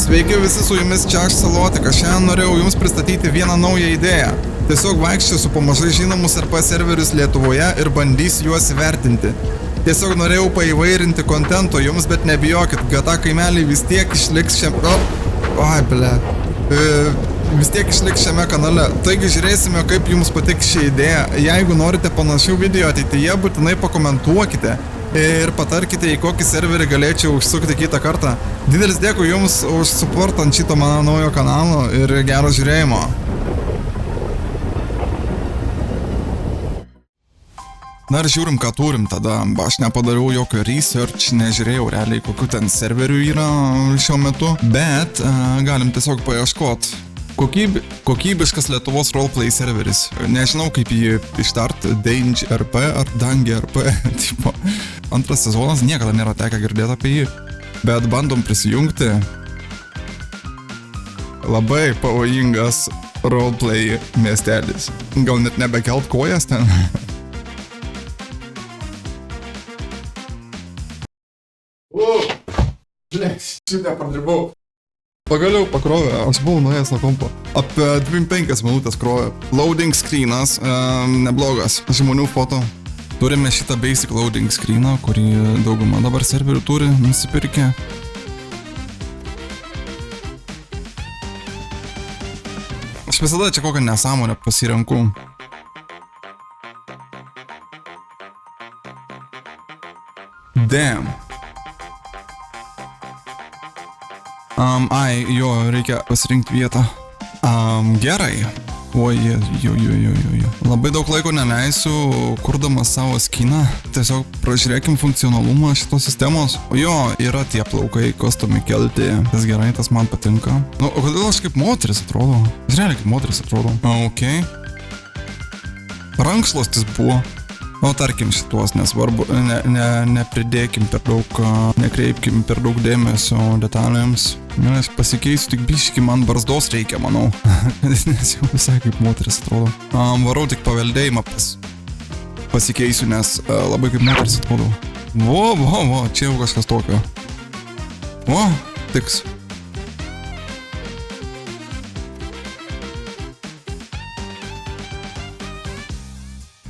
Sveiki visi, su jumis čia aš Salotika. Šiandien norėjau jums pristatyti vieną naują idėją. Tiesiog vaikščiosiu po mažai žinomus RP serverius Lietuvoje ir bandysiu juos įvertinti. Tiesiog norėjau paįvairinti kontento jums, bet nebijokit, GTA kaimeliai vis tiek išliks šiame... vis tiek išliks šiame kanale. Taigi žiūrėsime, kaip jums patiks ši idėja. Jeigu norite panašių video ateityje, būtinai pakomentuokite ir patarkite, į kokį serverį galėčiau užsukti kitą kartą. Didelis dėkui jums už supportą ant šito mano naujo kanalo ir gero žiūrėjimo. Na ir žiūrim, ką turim tada. Aš nepadariau jokio research, nežiūrėjau realiai, kokiu ten serverių yra šiuo metu, bet galim tiesiog paieškot. Kokybiškas Lietuvos roleplay serveris. Nežinau, kaip jį ištart, Dange RP ar Dange RP. Tipo, antras sezonas, niekada nėra tekę girdėti apie jį. Bet bandom prisijungti. Labai pavojingas roleplay miestelis. Gal net nebekelt kojas ten. Šitą pradirbau. Pagaliau pakrovė, aš buvau nuėjęs nuo kompo. Apie 25 minutės krovė. Loading screenas, neblogas. Žmonių foto. Turime šitą basic loading screeną, kurį dauguma dabar serverių turi nusipirkę. Aš visada čia kokią nesąmonę pasirenku. Damn. Jo, reikia pasirinkti vietą. Gerai. Oi. Labai daug laiko neleisiu, kurdamas savo skiną. Tiesiog pražiūrėkim funkcionalumą šitos sistemos. Jo, yra tie plaukai, kostomi kelti. Tas gerai, tas man patinka. Nu, o kodėl aš kaip moteris atrodo? Žiūrėlė, kaip moteris atrodo. Ok. Rankšluostis buvo. O tarkim šituos nesvarbu, nepridėkim per daug, nekreipkim per daug dėmesio detalėms. Aš pasikeisiu, tik biškį man barzdos reikia, manau. Nes jau visai kaip moteris atrodo. Varau tik paveldėjimą pasikeisiu, nes labai kaip moteris atrodo. Vo, čia jau kažkas tokio. O, tiks.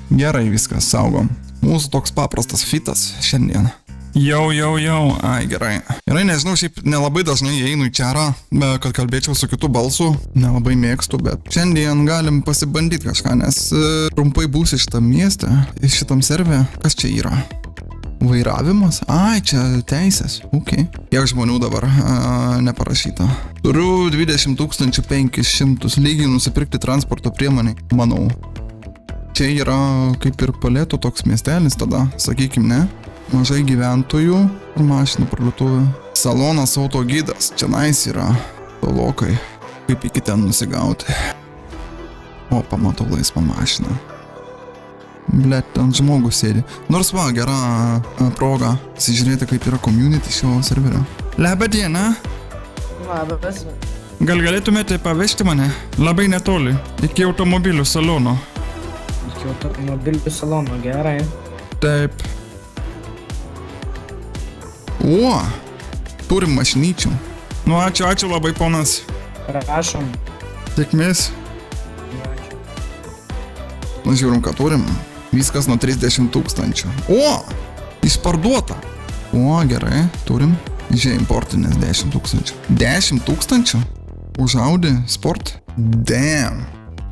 Gerai, viskas, saugom. Mūsų toks paprastas fitas šiandien. Jau. Ai, gerai. Gerai, nežinau, šiaip nelabai dažnai einu į čarą, kad kalbėčiau su kitu balsu. Nelabai mėgstu, bet šiandien galim pasibandyti kažką, nes trumpai būsi šitam mieste, šitam serve. Kas čia yra? Vairavimas? Ai, čia teisės. Ok. Kiek žmonių dabar neparašyta. Turiu 20 500 lygiai nusipirkti transporto priemonį, manau. Čia yra kaip ir Paleto toks miestelis tada, sakykim, ne? Mažai gyventojų ir mašinų parduotuvė. Salonas autogidas, čia nais yra. Tolokai, kaip iki ten nusigauti. O, pamatau laisvą mašiną. Blet, ten žmogus sėdi. Nors va, gera proga pasižiūrėti, kaip yra community šio serverio. Labą dieną. Labas. Gal galėtumėte pavežti mane? Labai netoli, iki automobilių salono. Iki automobilių salono, gerai. Taip. O, turim mašinyčių. Nu, ačiū labai, ponas. Prašom. Sėkmės. Ačiū. Nu, žiūrim, ką turim. Viskas nuo 30 000. O, išparduota. O, gerai, turim. Žiūrėjau, importinės 10 000. 10 000? Už Audi Sport? Damn.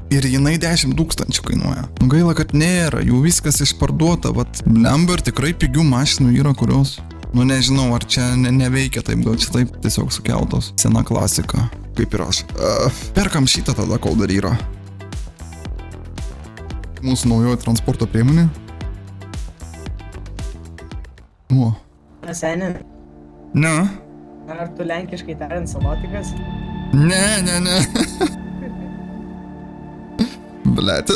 Ir jinai 10 000 kainuoja. Nu gaila, kad nėra, jų viskas išparduota, vat blemba ir tikrai pigių mašinų yra, kurios, nu nežinau, ar čia neveikia taip, gal čia taip tiesiog sukeltos. Sena klasika, kaip ir aš. Perkam šitą tada, kol dar yra. Mūsų naujoji transporto priemonė. O. Seni, Ne. ar tu lenkiškai tariant Salotikas? Ne. Blet,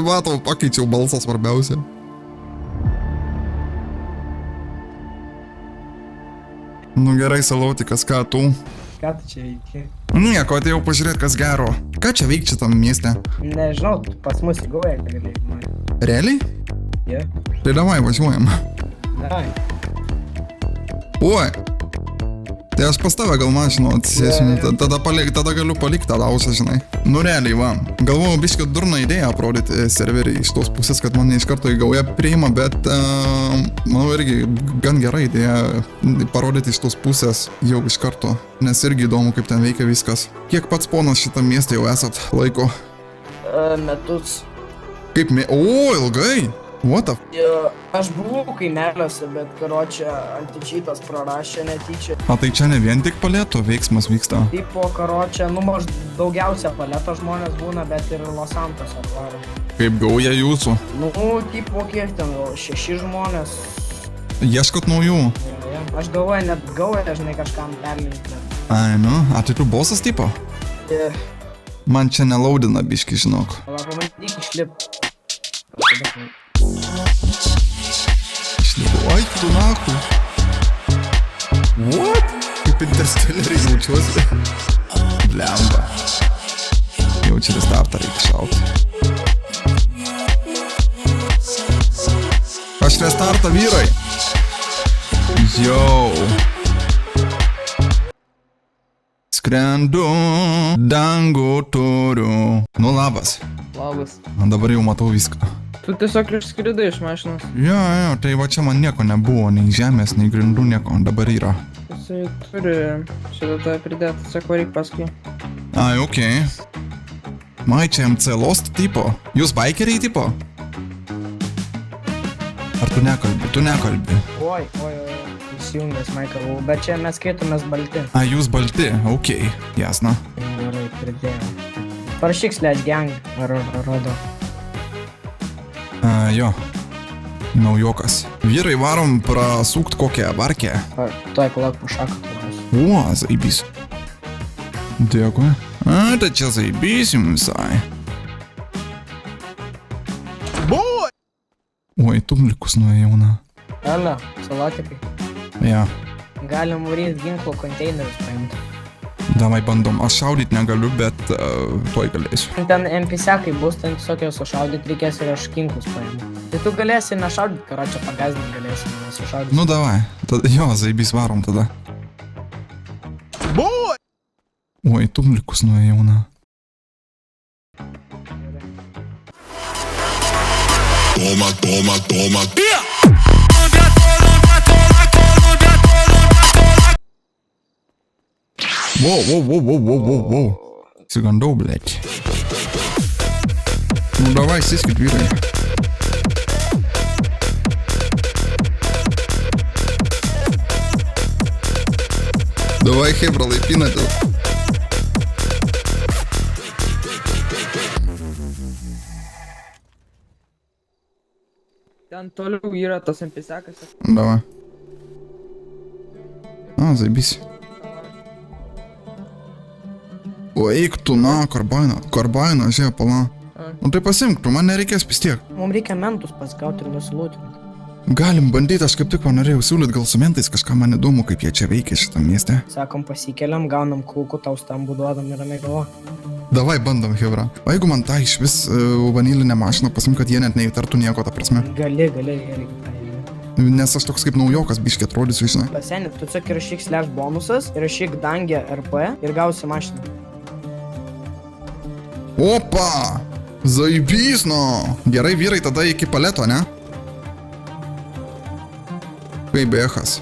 matau, pakeičiau balsą svarbiausia. Nu gerai, Salotikas, ką tu? Ką tu čia veiki? Nieko, atėjau pažiūrėti, kas gero. Ką čia veikti šitam mieste? Nežinau, tu pas mus į Gaują galėjai man. Realiai? Jie? Tai davai, važiuojam. Davai. Oi, Tai aš pas tave gal mašino atsisėsiu, tada galiu palikti tą ausą, žinai. Nu realiai, va. Galvojau, biškį durną idėją aprodyti serverį iš tos pusės, kad mane iš karto į gaują priima, bet manau irgi gan gera idėja parodyti iš tos pusės jau iš karto, nes irgi įdomu, kaip ten veikia viskas. Kiek pats ponas šitą miestą jau esat laiko? Metus. Kaip O, ilgai? What the Aš buvau kaimeliuose, bet karočią antičytas prarašė netyčia. A tai čia ne vien tik paleto veiksmas vyksta? Tipo karočią, nu daugiausia paleto žmonės būna, bet ir Los Santos atvaro. Kaip gauja jūsų? Nu, tipo kiek ten, 6 žmonės. Ieškot naujų? Aš galvoju, net gauja, žinai, kažkam perlinkti. Ai, nu, a tai tu bosas tipo? Man čia nelaudina biški, žinok. Pamatyk išlip. Išlipu, oi, tu nahu. What? Kaip Interstellariai jaučiuosi. Blemba. Jau čia restartą reikia šauti. Aš restartą, vyrai. Jau. Skrendu, dangų turiu. Nu labas. Labas. Dabar jau matau viską. Tu tiesiog išskridai iš mašinos. Jo, tai va čia man nieko nebuvo, nei žemės, nei grindų, nieko, dabar yra. Jisai turi šitą tą pridėti, tiesiog varyk paskui. Ai, okei. Mai, čia MC Lost tipo. Jūs bikeriai tipo? Ar tu nekalbi? Tu nekalbi. Oi, įsijungęs Michael, bet čia mes skaitomės balti. A, jūs balti, okei, jasna. Gerai, pridėjau. Parašyk slash gang, ar rodo. Jo. Naujokas. Vyrai varom prasukt kokią barkę. Tuoj palauk po šaką turės. O, zaibys. Dėkui. A, tai čia zaibys jums visai. Boy! Oi, tumlikus nuėjau, na. Elio, salatikai. Ja. Galim varyti ginklo konteinerius paimti. Davai bandom. Aš šaudyt negaliu, bet tuoj galėsiu. Ten NPC-kai bus, ten tiesiog jau sušaudyt reikės ir aš ginklus paimu. Tai tu galėsi nešaudyt, karočią pagazdinti galėsi, nesušaudyt. Nu davai. Jo, zaibys varom tada. Boy! Oi, tumlikus nuėjau, na. Toma, toma, toma. Воу. Сигандов, блядь. Ну давай, сиськи двигай. Давай, хебра, лайпи на это. Ten toliau yra tas NPC-kas. Давай. А, заебись. O eik tu, na, karbainą, žiūrėk, pala. Nu tai pasimk, tu man nereikės vis tiek. Mums reikia mentus pasigauti ir nusilūtinti. Galim bandyti, aš kaip tik norėjau siūlyt, gal su mentais kažką man įdomu, kaip jie čia veikia šitą miestę. Sakom, pasikeliam, gaunam kulkų, tau stambų duodam ir ramiai galvo. Davai bandom, hebra. O jeigu man tą iš vis vanilinę mašiną pasimk, kad jie net neįtartų nieko, ta prasme. Gali. Nes aš toks kaip naujokas biškį atrodysiu, žinai. Pasenė, tu tiesiog įrašyk slash bonusas, įrašyk dangę RP ir gausi mašiną. Opa! Zaibys, no! Gerai, vyrai, tada iki paleto, ne? Kaip bechas.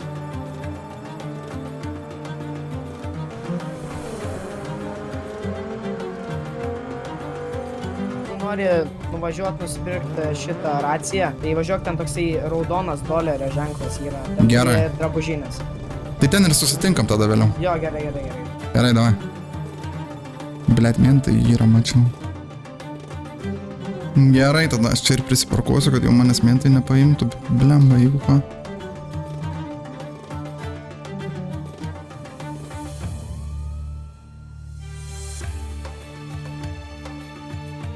Nori nuvažiuoti nusipirkti šitą raciją, tai važiuok ten toksai raudonas dolerio ženklas yra. Gerai. Drabužinės. Tai ten ir susitinkam tada vėliau. Jo, gerai. Gerai, davai. Blet, mentai yra, mačiau. Gerai, tada aš čia ir prisiparkuosiu, kad jau manęs mentai nepaimtų. Blemba, jeigu ką.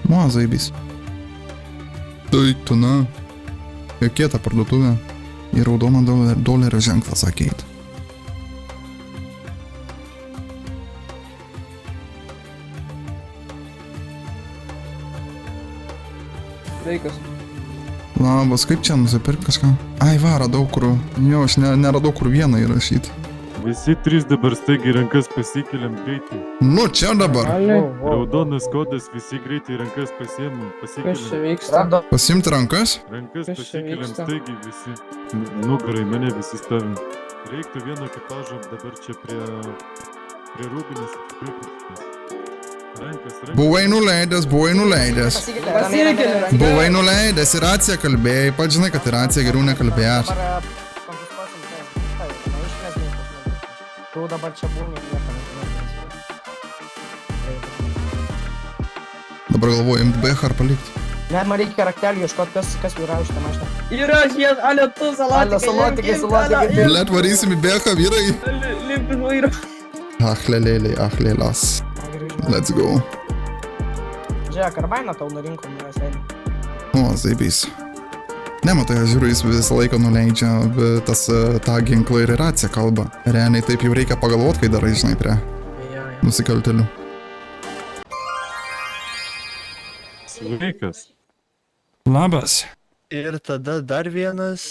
Nu, zaibys. Tai tu, na. Jokie ta parduotuvė. Į raudoną dolerio ženklą sakėjai. Sveikas. Labas, kaip čia nusipirkti kažką? Ai va, radau kur. Jo, aš neradau kur vieną įrašyti. Visi trys dabar staigiai rankas pasikeliam greitai. Nu, čia dabar. Aliai, Raudonas kodas, visi greitai rankas pasiemam, kas čia pasikeliam. vyksta? Pasimti rankas. Rankas Kas čia pasikeliam vyksta? staigiai visi. Nugarai mane visi stovim. Reiktų vieno ekipažo dabar čia prie rūbinės. Rankas. Buvai nuleidęs. Pasikėlė. Buvai nuleidęs, į raciją kalbėjai, pats žinai, kad į raciją geriau nekalbėjęs. Dabar konfiskuosim tai. Neišmės niekas. Tu dabar čia būni nieko nežinai. Dabar galvoju, imti BH ar palikti. Ne, man reikia raktelių ieškoti, kas yra už tą mašiną. Yra, jie, alio, tu, salatikai. Salatikai. Blet, varysim į BH, vyrai. Limpin vairo. Lėlės. Let's go. Žiūrėk, karbainą tau nurinkom, mes einam. O, zaibys. Nematai, aš žiūriu, jis visą laiką nuleidžia tą ginklą ir į raciją kalbą. Realiai taip jau reikia pagalvoti, kai darai, žinai, prie nusikaltelių. Sveikas. Labas. Ir tada dar vienas.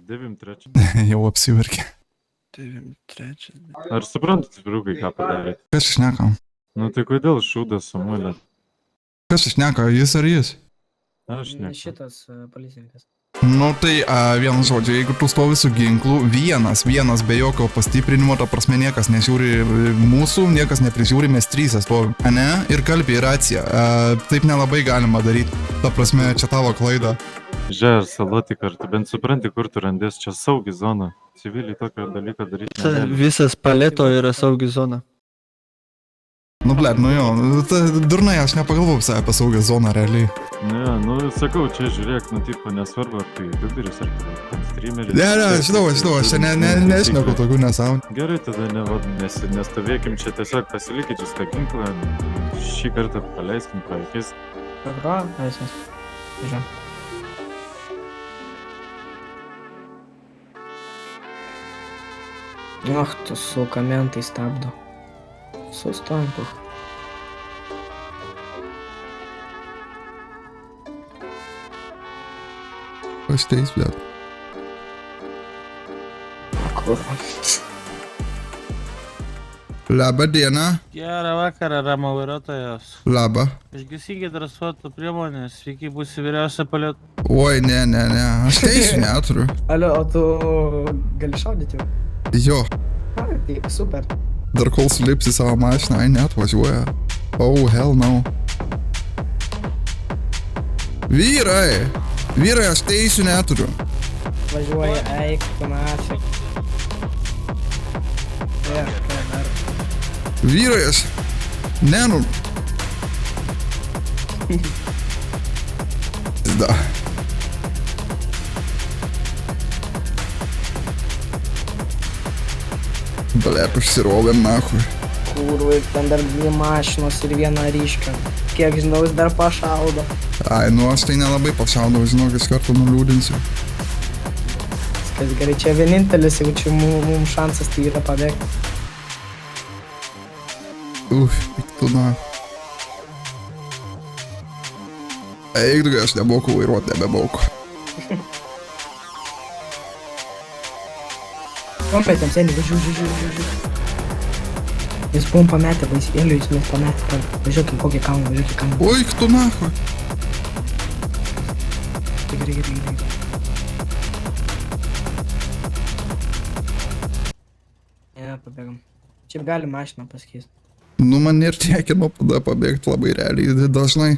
93. Jau apsiverkė. 93. Ar suprantate, vyrukai, ką padarėte? Kas šneka? Nu tai kodėl šūdas Samuelė? Kas šneka, jis ar jis? Aš ne. Šitas policininkas. Nu tai, vienu žodžiu, jeigu tu stovi su ginklu, vienas be jokio pastiprinimo, ta prasme niekas nežiūri mūsų, niekas neprižiūri, mes trysia stovim. Ne? Ir kalbė į raciją. Taip nelabai galima daryti. Ta prasme, čia tavo klaida. Žiūrėk, saloti kartu, bent supranti, kur tu randės, čia saugi zona. Civiliai tokio dalyką daryti negali. Visas paleto yra saugi zona. Nu, blet, nu jo, durnai, aš nepagalvojau visai apie saugią zoną realiai. Ne, nu sakau, čia žiūrėk, nu tipo nesvarbu, ar tai youtuberis, ar tai streameris. Ne, žinau, aš čia nešneku tokių nesąmonių. Gerai, tada nestovėkim čia, tiesiog pasilikit jūs tą ginklą, šį kartą paleiskim pro akis. Dobro, visas. Žiūrėk. Ach, tu suka, mentai stabdo. Sustojam, puh. Pasteis, blet. Kur? Labą dieną. Gerą vakarą, Ramo vairuotojas. Labą. Išgesinkit transporto priemonės, sveiki būsi vyriausia paliet. Oi, ne, aš teisų neturiu. Alio, o tu gali šaudyti jau? Jo, Tai super. dar kol sulipsi savo mašiną, neatvažiuoja. Oh, hell no. Vyrai, aš teisų neturiu. Važiuoja, eik, tu nafik. Ką dar? Vyrai, aš... Ne, nu... Da. Blet, užsirovėm, nachui. Kurvai, ten dar 2 mašinos ir 1 ryškia. Kiek žinau, jis dar pašaudo. Ai, nu aš tai nelabai pašaudau, žinok, iš karto nuliūdinsiu. Kas gerai, čia vienintelis jaučiu mums šansas tai yra pabėgti. Piktu, na. Eik, tu, aš nemoku vairuoti, nebemoku. Pametėm, seniai, važiuoju. Jis buvom pametę vaisėlių, jis mes pametę. Važiuokim kokį kalną, Oi, tu, nachui. Gerai. Ne, pabėgam. Čia gali mašiną pasikeisti. Nu, man ir tiekino tada pabėgti labai realiai dažnai.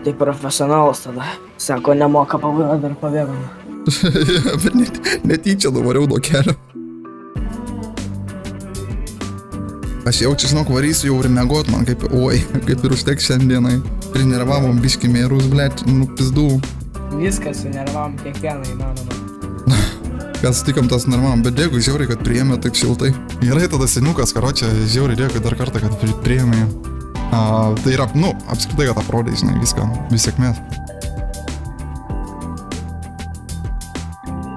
Tai profesionalas tada. Sako, nemoka pavairuoti, dar pabėgam. Bet netyčia nuvariau nuo kelio. Aš jau čia, žinok, varysiu jau ir miegot, man kaip ir užteks šiandienai. Treniruovom biškį mėrus, blet, nu pizdu. Viskas sunervavom kiekvieną įmanomą. Kas sutikom tas nervavom, bet dėkui žiauriai, kad priėmė taip šiltai. Gerai, tada seniukas, karočią, žiauriai dėkui dar kartą, kad priėmė. Tai yra, apskritai, kad aprodė, žinai, viską, vis sėkmės.